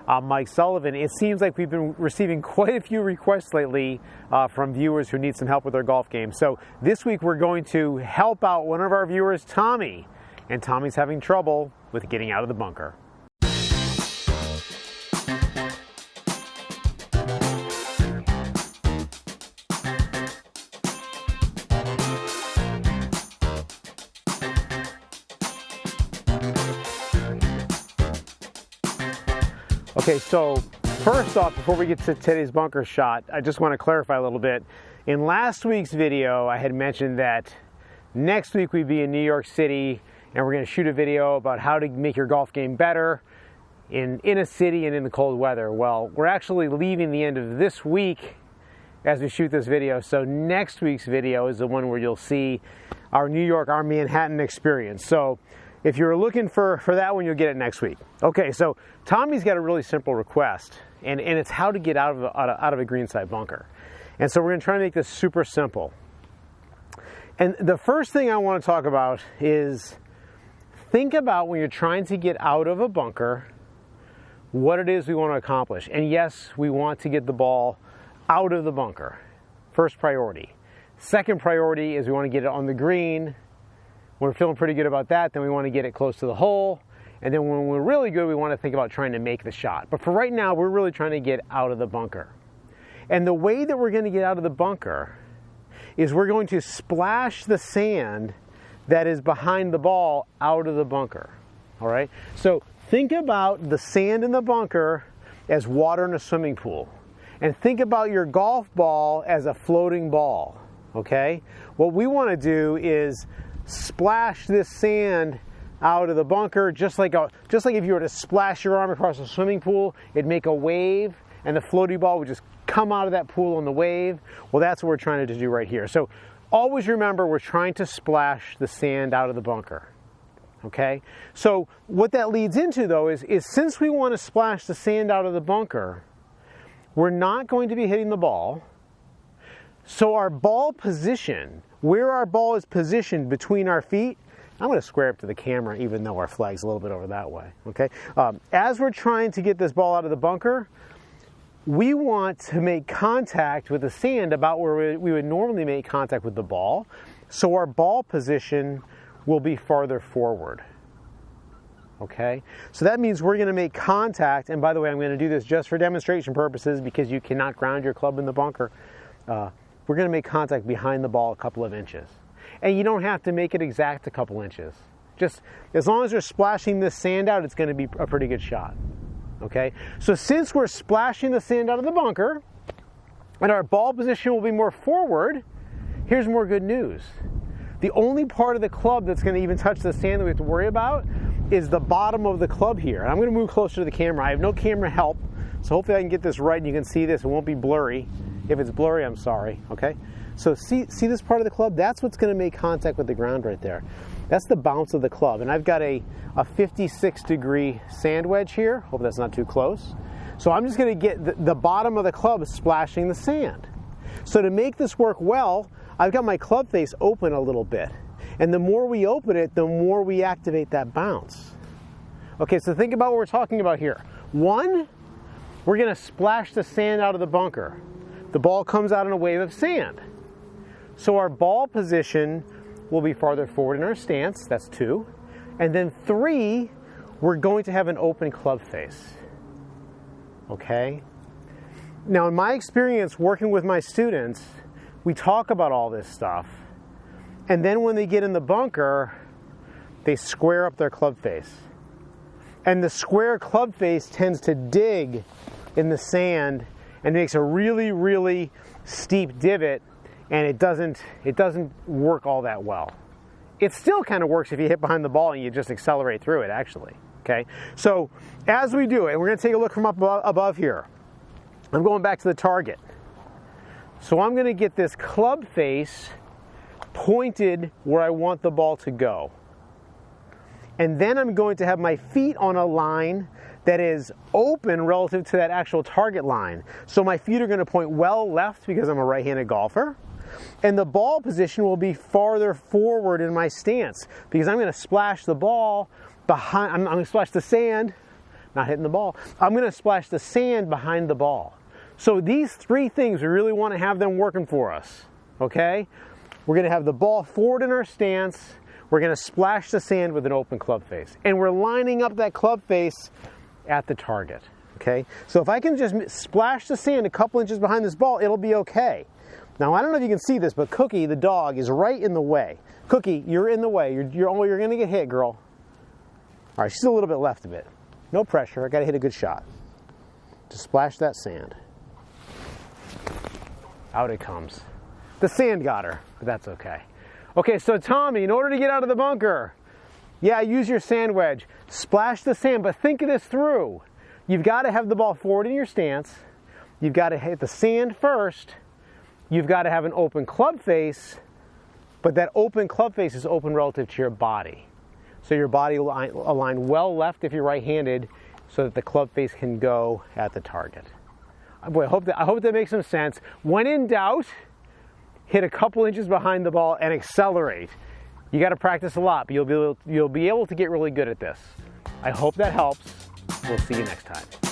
I'm Mike Sullivan. It seems like we've been receiving quite a few requests lately from viewers who need some help with their golf game. So this week we're going to help out one of our viewers, Tommy. And Tommy's having trouble with getting out of the bunker. Okay, so first off, before we get to today's bunker shot, I just want to clarify a little bit. In last week's video, I had mentioned that next week we'd be in New York City and we're going to shoot a video about how to make your golf game better in a city and in the cold weather. Well, we're actually leaving the end of this week as we shoot this video, so next week's video is the one where you'll see our New York, our Manhattan experience. So if you're looking for that one, you'll get it next week. Okay, so Tommy's got a really simple request, and it's how to get out of a greenside bunker. And so we're going to try to make this super simple. And the first thing I want to talk about is think about when you're trying to get out of a bunker, what it is we want to accomplish. And yes, we want to get the ball out of the bunker. First priority. Second priority is we want to get it on the green. When we're feeling pretty good about that, then we want to get it close to the hole. And then when we're really good, we want to think about trying to make the shot. But for right now, we're really trying to get out of the bunker. And the way that we're going to get out of the bunker is we're going to splash the sand that is behind the ball out of the bunker. All right? So think about the sand in the bunker as water in a swimming pool. And think about your golf ball as a floating ball. Okay? What we want to do is splash this sand out of the bunker, just like if you were to splash your arm across a swimming pool, it'd make a wave and the floaty ball would just come out of that pool on the wave. Well, that's what we're trying to do right here. So always remember, we're trying to splash the sand out of the bunker. Okay? So what that leads into, though, is since we want to splash the sand out of the bunker, we're not going to be hitting the ball. So our ball position, where our ball is positioned between our feet, I'm going to square up to the camera even though our flag's a little bit over that way, okay? As we're trying to get this ball out of the bunker, we want to make contact with the sand about where we would normally make contact with the ball, so our ball position will be farther forward, okay? So that means we're going to make contact, and by the way, I'm going to do this just for demonstration purposes because you cannot ground your club in the bunker. We're going to make contact behind the ball a couple of inches. And you don't have to make it exact a couple inches. Just as long as you're splashing this sand out, it's going to be a pretty good shot. Okay? So since we're splashing the sand out of the bunker, and our ball position will be more forward, here's more good news. The only part of the club that's going to even touch the sand that we have to worry about is the bottom of the club here. And I'm going to move closer to the camera. I have no camera help, so hopefully I can get this right and you can see this. It won't be blurry. If it's blurry, I'm sorry, okay? So see this part of the club? That's what's going to make contact with the ground right there. That's the bounce of the club. And I've got a 56-degree sand wedge here. Hope that's not too close. So I'm just going to get the bottom of the club splashing the sand. So to make this work well, I've got my club face open a little bit. And the more we open it, the more we activate that bounce. Okay, so think about what we're talking about here. One, we're going to splash the sand out of the bunker. The ball comes out in a wave of sand. So our ball position will be farther forward in our stance. That's 2. And then 3, we're going to have an open club face. Okay? Now, in my experience working with my students, we talk about all this stuff. And then when they get in the bunker, they square up their club face. And the square club face tends to dig in the sand and makes a really, really steep divot, and it doesn't work all that well. It still kind of works if you hit behind the ball and you just accelerate through it, actually. Okay? So as we do it, we're going to take a look from up above here. I'm going back to the target. So I'm going to get this club face pointed where I want the ball to go. And then I'm going to have my feet on a line that is open relative to that actual target line. So my feet are going to point well left because I'm a right-handed golfer. And the ball position will be farther forward in my stance because I'm going to splash the ball behind, I'm going to splash the sand not hitting the ball. I'm going to splash the sand behind the ball. So these three things, we really want to have them working for us, okay? We're going to have the ball forward in our stance. We're going to splash the sand with an open club face. And we're lining up that club face at the target, okay? So if I can just splash the sand a couple inches behind this ball, it'll be okay. Now, I don't know if you can see this, but Cookie, the dog, is right in the way. Cookie, you're in the way. You're going to get hit, girl. All right, she's a little bit left of it. No pressure. I got to hit a good shot. Just splash that sand. Out it comes. The sand got her, but that's okay. Okay, so Tommy, in order to get out of the bunker, yeah, use your sand wedge. Splash the sand, but think of this through. You've got to have the ball forward in your stance. You've got to hit the sand first. You've got to have an open club face, but that open club face is open relative to your body. So your body will align well left if you're right-handed so that the club face can go at the target. Boy, I hope that makes some sense. When in doubt, hit a couple inches behind the ball and accelerate. You got to practice a lot, but you'll be able to get really good at this. I hope that helps. We'll see you next time.